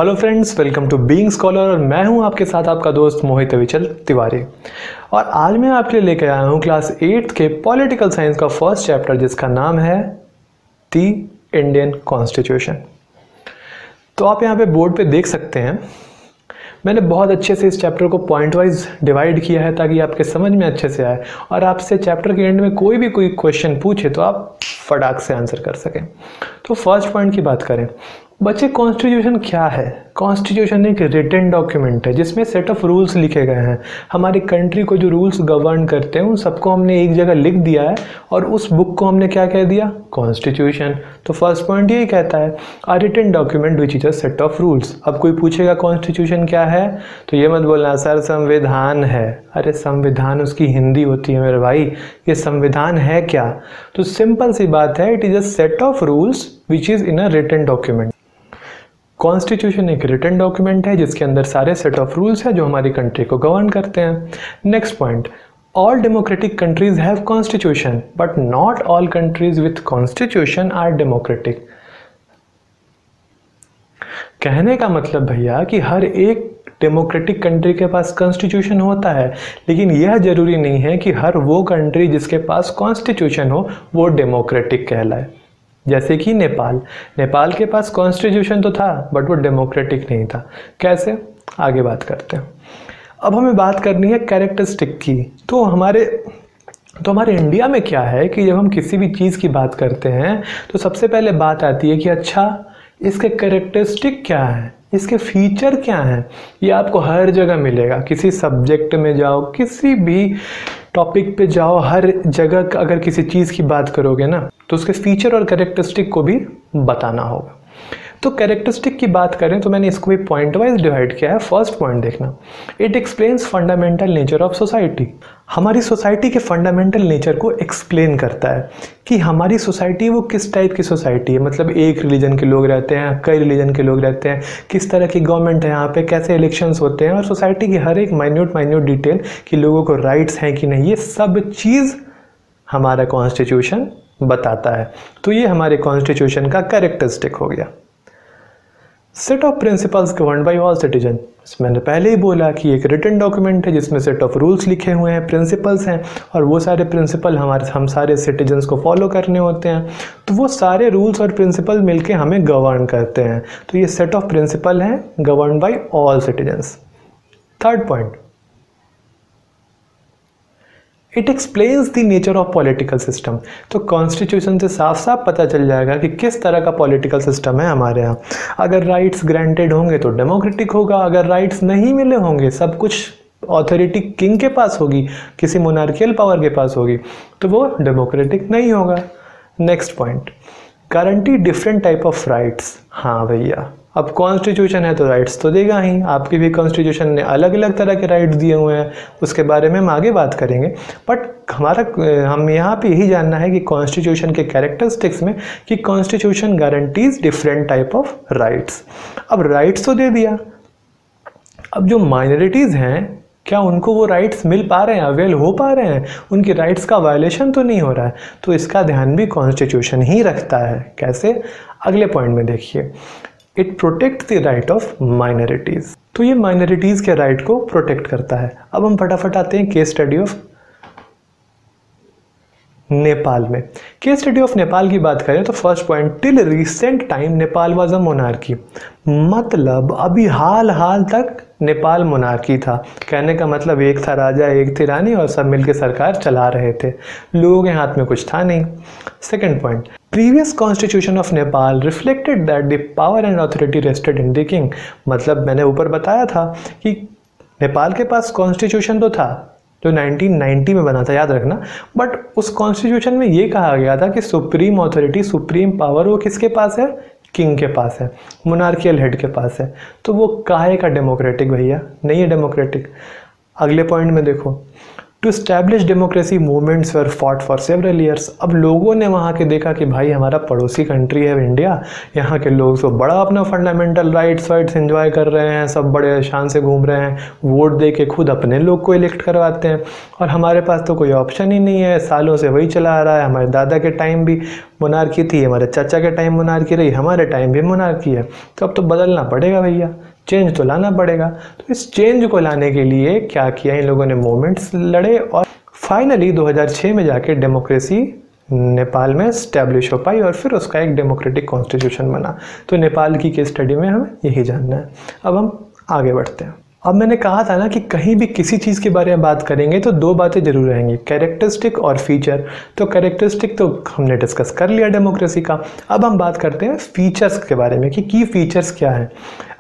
Hello friends, welcome to Being Scholar और मैं हूं आपके साथ आपका दोस्त मोहित अविचल तिवारी। और आज मैं आपके लिए लेकर आया हूं क्लास 8 के पॉलिटिकल साइंस का फर्स्ट चैप्टर जिसका नाम है द इंडियन कॉन्स्टिट्यूशन। तो आप यहां पे बोर्ड पे देख सकते हैं, मैंने बहुत अच्छे से इस चैप्टर को पॉइंट वाइज डिवाइड किया है ताकि आपके समझ में अच्छे से आए और आपसे चैप्टर के एंड में कोई क्वेश्चन पूछे तो आप फटाक से आंसर कर सकें। तो फर्स्ट पॉइंट की बात करें बच्चे, कॉन्स्टिट्यूशन क्या है? कॉन्स्टिट्यूशन एक रिटन डॉक्यूमेंट है जिसमें सेट ऑफ रूल्स लिखे गए हैं। हमारी कंट्री को जो रूल्स गवर्न करते हैं उन सबको हमने एक जगह लिख दिया है और उस बुक को हमने क्या कह दिया? कॉन्स्टिट्यूशन। तो फर्स्ट पॉइंट यही कहता है a written document which is a set of rules. अब कोई पूछेगा कॉन्स्टिट्यूशन क्या है तो ये मत बोलना सर संविधान है। अरे संविधान उसकी हिंदी होती है मेरे भाई, ये संविधान है क्या? तो सिंपल सी बात है, it is a set of rules which is in a written document. Constitution एक रिटन डॉक्यूमेंट है जिसके अंदर सारे सेट ऑफ रूल्स है जो हमारी कंट्री को गवर्न करते हैं। Next point, all democratic countries have constitution but not all countries with constitution are democratic. कहने का मतलब भैया कि हर एक डेमोक्रेटिक कंट्री के पास कॉन्स्टिट्यूशन होता है, लेकिन यह जरूरी नहीं है कि हर वो कंट्री जिसके पास कॉन्स्टिट्यूशन हो वो डेमोक्रेटिक कहलाए। जैसे कि नेपाल के पास कॉन्स्टिट्यूशन तो था बट वो डेमोक्रेटिक नहीं था। कैसे? आगे बात करते हैं। अब हमें बात करनी है कैरेक्टरिस्टिक की। तो हमारे इंडिया में क्या है कि जब हम किसी भी चीज़ की बात करते हैं तो सबसे पहले बात आती है कि अच्छा इसके कैरेक्टरिस्टिक क्या है, इसके फीचर क्या हैं। ये आपको हर जगह मिलेगा, किसी सब्जेक्ट में जाओ, किसी भी टॉपिक पे जाओ, हर जगह अगर किसी चीज़ की बात करोगे ना तो उसके फीचर और कैरेक्टरिस्टिक को भी बताना होगा। तो कैरेक्टरिस्टिक की बात करें तो मैंने इसको भी पॉइंट वाइज डिवाइड किया है। फर्स्ट पॉइंट देखना, it explains fundamental nature of society. हमारी सोसाइटी के फंडामेंटल नेचर को एक्सप्लेन करता है कि हमारी सोसाइटी वो किस टाइप की सोसाइटी है। मतलब एक रिलीजन के लोग रहते हैं, कई रिलीजन के लोग रहते हैं, किस तरह की गवर्नमेंट है यहाँ पे, कैसे इलेक्शंस होते हैं और सोसाइटी की हर एक माइन्यूट डिटेल कि लोगों को राइट्स हैं कि नहीं, ये सब चीज़ हमारा कॉन्स्टिट्यूशन बताता है। तो ये हमारे कॉन्स्टिट्यूशन का कैरेक्टरिस्टिक हो गया। Set of principles governed bye all citizen. मैंने पहले ही बोला कि एक रिटन डॉक्यूमेंट है जिसमें सेट ऑफ रूल्स लिखे हुए हैं, प्रिंसिपल्स हैं और वो सारे प्रिंसिपल हम सारे सिटीजन्स को फॉलो करने होते हैं। तो वो सारे रूल्स और प्रिंसिपल मिलके हमें गवर्न करते हैं। तो ये सेट ऑफ प्रिंसिपल हैं governed bye all citizens. Third point, it explains the nature of political system. तो कॉन्स्टिट्यूशन से साफ साफ पता चल जाएगा कि किस तरह का पॉलिटिकल सिस्टम है हमारे यहाँ। अगर राइट्स ग्रांटेड होंगे तो डेमोक्रेटिक होगा, अगर राइट्स नहीं मिले होंगे, सब कुछ अथॉरिटी किंग के पास होगी, किसी मोनार्कियल पावर के पास होगी, तो वो डेमोक्रेटिक नहीं होगा। Next point, guarantee different type of rights. हाँ भैया, अब कॉन्स्टिट्यूशन है तो राइट्स तो देगा ही। आपकी भी कॉन्स्टिट्यूशन ने अलग अलग तरह के राइट्स दिए हुए हैं, उसके बारे में हम आगे बात करेंगे। बट हम यहाँ पे यही जानना है कि कॉन्स्टिट्यूशन के कैरेक्टरिस्टिक्स में कि constitution guarantees different type of rights. अब राइट्स तो दे दिया, अब जो माइनॉरिटीज़ हैं क्या उनको वो राइट्स मिल पा रहे हैं, अवेल हो पा रहे हैं, उनकी राइट्स का वायलेशन तो नहीं हो रहा है? तो इसका ध्यान भी कॉन्स्टिट्यूशन ही रखता है। कैसे? अगले पॉइंट में देखिए, it protect the right of minorities. तो ये माइनॉरिटीज़ के राइट को प्रोटेक्ट करता है। अब हम फटाफट आते हैं केस स्टडी ऑफ नेपाल में। केस स्टडी ऑफ नेपाल की बात करें तो first point, till recent time Nepal was a monarchy. मतलब अभी हाल तक नेपाल मोनार्की था। कहने का मतलब एक था राजा, एक थी रानी और सब मिलके सरकार चला रहे थे, लोगों के हाथ में कुछ था नहीं। Second point, previous constitution of Nepal reflected that the power and authority rested in the king. मतलब मैंने ऊपर बताया था कि नेपाल के पास कॉन्स्टिट्यूशन तो था जो 1990 में बना था, याद रखना। बट उस कॉन्स्टिट्यूशन में ये कहा गया था कि सुप्रीम अथॉरिटी, सुप्रीम पावर वो किसके पास है? किंग के पास है, मोनार्कियल हेड के पास है। तो वो काहे का डेमोक्रेटिक भैया? नहीं है डेमोक्रेटिक। अगले पॉइंट में देखो, to establish democracy movements were fought for several years. अब लोगों ने वहाँ के देखा कि भाई हमारा पड़ोसी कंट्री है इंडिया, यहाँ के लोग तो बड़ा अपना फंडामेंटल राइट्स एंजॉय कर रहे हैं, सब बड़े शान से घूम रहे हैं, वोट दे के खुद अपने लोग को इलेक्ट करवाते हैं, और हमारे पास तो कोई ऑप्शन ही नहीं है, सालों से वही चला आ रहा है। हमारे दादा के टाइम भी मोनार्की थी, हमारे चाचा के टाइम मोनार्की रही, हमारे टाइम भी मोनार्की है, तो अब तो बदलना पड़ेगा भैया, चेंज तो लाना पड़ेगा। तो इस चेंज को लाने के लिए क्या किया, इन लोगों ने मूवमेंट्स लड़े और फाइनली 2006 में जाके डेमोक्रेसी नेपाल में स्टैब्लिश हो पाई और फिर उसका एक डेमोक्रेटिक कॉन्स्टिट्यूशन बना। तो नेपाल की केस स्टडी में हमें यही जानना है। अब हम आगे बढ़ते हैं। अब मैंने कहा था ना कि कहीं भी किसी चीज़ के बारे में बात करेंगे तो दो बातें जरूर रहेंगी, कैरेक्टरिस्टिक और फीचर। तो कैरेक्टरिस्टिक तो हमने डिस्कस कर लिया डेमोक्रेसी का। अब हम बात करते हैं फीचर्स के बारे में कि की फीचर्स क्या हैं।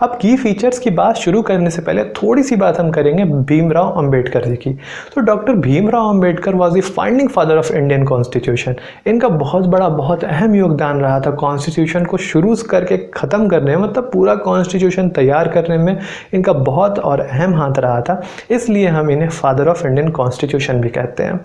अब की फीचर्स की बात शुरू करने से पहले थोड़ी सी बात हम करेंगे भीमराव अंबेडकर जी की। तो doctor Bhimrao Ambedkar was the founding father of Indian constitution. इनका बहुत बड़ा बहुत अहम योगदान रहा था कॉन्स्टिट्यूशन को शुरू करके ख़त्म करने में, मतलब पूरा कॉन्स्टिट्यूशन तैयार करने में इनका बहुत और अहम हाथ रहा था, इसलिए हम इन्हें फादर ऑफ इंडियन कॉन्स्टिट्यूशन भी कहते हैं।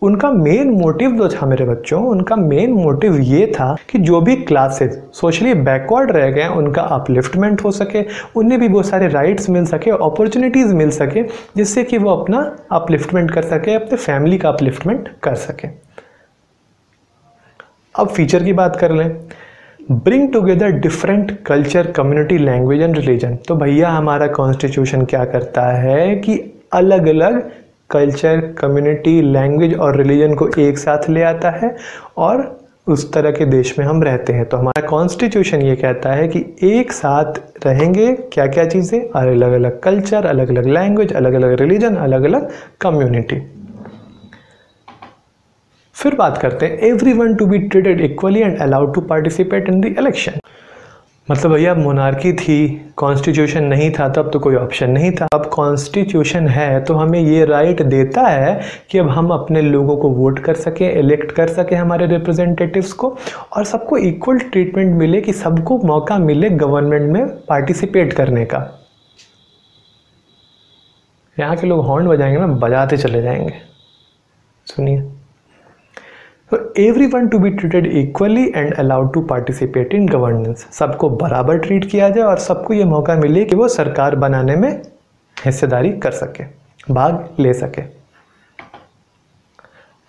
उनका मेन मोटिव जो था मेरे बच्चों, उनका मेन मोटिव ये था कि जो भी क्लासेस सोशली बैकवर्ड रह गए उनका अपलिफ्टमेंट हो सके, उन्हें भी बहुत सारे राइट्स मिल सके, अपॉर्चुनिटीज़ मिल सके, जिससे कि वो अपना अपलिफ्टमेंट कर सके, अपने फैमिली का अपलिफ्टमेंट कर सके। अब फीचर की बात कर लें, bring together different culture, community, language and religion. तो भैया हमारा कॉन्स्टिट्यूशन क्या करता है कि अलग अलग कल्चर, कम्युनिटी, लैंग्वेज और रिलीजन को एक साथ ले आता है और उस तरह के देश में हम रहते हैं। तो हमारा कॉन्स्टिट्यूशन ये कहता है कि एक साथ रहेंगे क्या क्या चीज़ें, अलग अलग कल्चर, अलग अलग लैंग्वेज, अलग अलग रिलीजन, अलग अलग कम्युनिटी। फिर बात करते हैं everyone to be treated equally and allowed to participate in the election. मतलब भैया मोनार्की थी, कॉन्स्टिट्यूशन नहीं था, तब तो कोई ऑप्शन नहीं था। अब कॉन्स्टिट्यूशन है तो हमें ये राइट देता है कि अब हम अपने लोगों को वोट कर सकें, इलेक्ट कर सकें हमारे रिप्रेजेंटेटिव्स को, और सबको इक्वल ट्रीटमेंट मिले, कि सबको मौका मिले गवर्नमेंट में पार्टिसिपेट करने का। यहाँ के लोग हॉर्न बजाएंगे ना, बजाते चले जाएंगे, सुनिए। तो everyone to be treated equally and allowed to participate in governance. सबको बराबर ट्रीट किया जाए और सबको ये मौका मिले कि वो सरकार बनाने में हिस्सेदारी कर सके, भाग ले सके।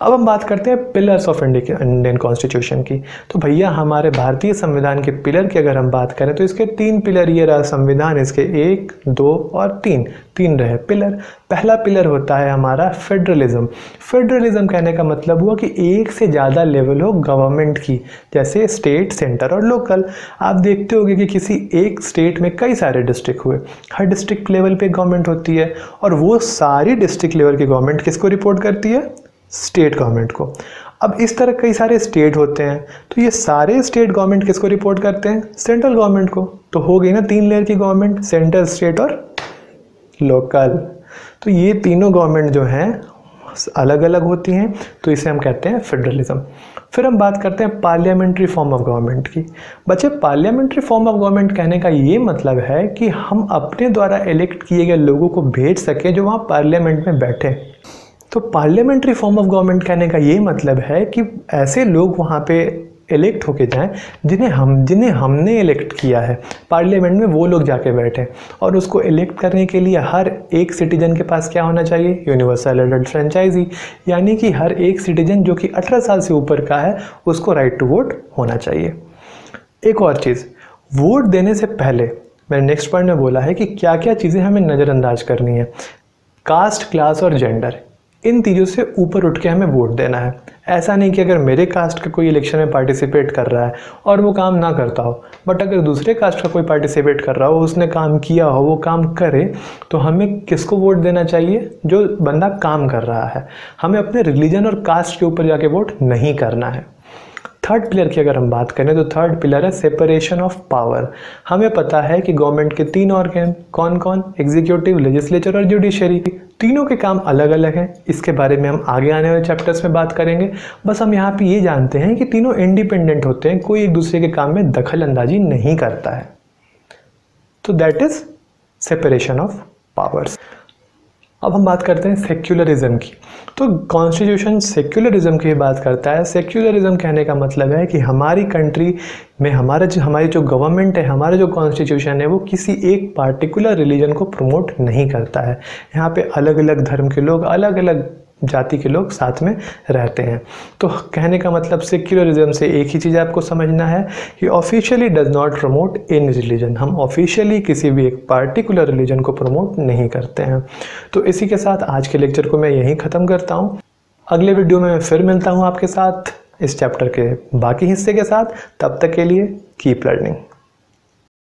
अब हम बात करते हैं पिलर्स ऑफ इंडियन कॉन्स्टिट्यूशन की। तो भैया हमारे भारतीय संविधान के पिलर की अगर हम बात करें तो इसके 3 पिलर ये रहा संविधान, इसके 1, 2 और 3 रहे पिलर। पहला पिलर होता है हमारा फेडरलिज्म। फेडरलिज्म कहने का मतलब हुआ कि एक से ज़्यादा लेवल हो गवर्नमेंट की, जैसे स्टेट, सेंटर और लोकल। आप देखते होंगे कि किसी एक स्टेट में कई सारे डिस्ट्रिक्ट हुए, हर डिस्ट्रिक्ट लेवल पे गवर्नमेंट होती है और वो सारी डिस्ट्रिक्ट लेवल की गवर्नमेंट किसको रिपोर्ट करती है, स्टेट गवर्नमेंट को। अब इस तरह कई सारे स्टेट होते हैं तो ये सारे स्टेट गवर्नमेंट किसको रिपोर्ट करते हैं, सेंट्रल गवर्नमेंट को। तो हो गई ना 3 लेयर की गवर्नमेंट, सेंटर, स्टेट और लोकल। तो ये तीनों गवर्नमेंट जो हैं अलग अलग होती हैं, तो इसे हम कहते हैं फेडरलिज्म। फिर हम बात करते हैं पार्लियामेंट्री फॉर्म ऑफ गवर्नमेंट की। बच्चे पार्लियामेंट्री फॉर्म ऑफ गवर्नमेंट कहने का ये मतलब है कि हम अपने द्वारा इलेक्ट किए गए लोगों को भेज सकें जो वहाँ पार्लियामेंट में बैठे। तो पार्लियामेंट्री फॉर्म ऑफ गवर्नमेंट कहने का ये मतलब है कि ऐसे लोग वहाँ पे इलेक्ट होके जाएं जिन्हें हमने इलेक्ट किया है, पार्लियामेंट में वो लोग जाके बैठे। और उसको इलेक्ट करने के लिए हर एक सिटीजन के पास क्या होना चाहिए, यूनिवर्सल एडल्ट फ्रेंचाइजी, यानी कि हर एक सिटीजन जो कि 18 साल से ऊपर का है उसको राइट टू वोट होना चाहिए। एक और चीज़, वोट देने से पहले मैंने नेक्स्ट पॉइंट में बोला है कि क्या क्या चीज़ें हमें नज़रअंदाज करनी है। कास्ट, क्लास और जेंडर, इन चीज़ों से ऊपर उठ के हमें वोट देना है। ऐसा नहीं कि अगर मेरे कास्ट का कोई इलेक्शन में पार्टिसिपेट कर रहा है और वो काम ना करता हो, बट अगर दूसरे कास्ट का कोई पार्टिसिपेट कर रहा हो, उसने काम किया हो, वो काम करे, तो हमें किसको वोट देना चाहिए, जो बंदा काम कर रहा है। हमें अपने रिलीजन और कास्ट के ऊपर जाके वोट नहीं करना है। थर्ड पिलर की अगर हम बात करें तो थर्ड पिलर है सेपरेशन ऑफ पावर। हमें पता है कि गवर्नमेंट के 3 ऑर्गन कौन कौन, एग्जीक्यूटिव, लेजिस्लेचर और जुडिशरी। तीनों के काम अलग अलग हैं, इसके बारे में हम आगे आने वाले चैप्टर्स में बात करेंगे। बस हम यहाँ पे ये जानते हैं कि तीनों इंडिपेंडेंट होते हैं, कोई एक दूसरे के काम में दखल अंदाजी नहीं करता है। तो that is separation of powers. अब हम बात करते हैं सेक्युलरिज्म की। तो कॉन्स्टिट्यूशन सेक्युलरिज्म की बात करता है। सेक्युलरिज्म कहने का मतलब है कि हमारी कंट्री में हमारी जो गवर्नमेंट है, हमारा जो कॉन्स्टिट्यूशन है, वो किसी एक पार्टिकुलर रिलीजन को प्रमोट नहीं करता है। यहाँ पे अलग अलग धर्म के लोग, अलग अलग जाति के लोग साथ में रहते हैं। तो कहने का मतलब सेक्युलरिज्म से एक ही चीज़ आपको समझना है कि officially does not promote any religion. हम ऑफिशियली किसी भी एक पार्टिकुलर रिलीजन को प्रमोट नहीं करते हैं। तो इसी के साथ आज के लेक्चर को मैं यहीं ख़त्म करता हूँ। अगले वीडियो में मैं फिर मिलता हूँ आपके साथ इस चैप्टर के बाकी हिस्से के साथ। तब तक के लिए कीप लर्निंग।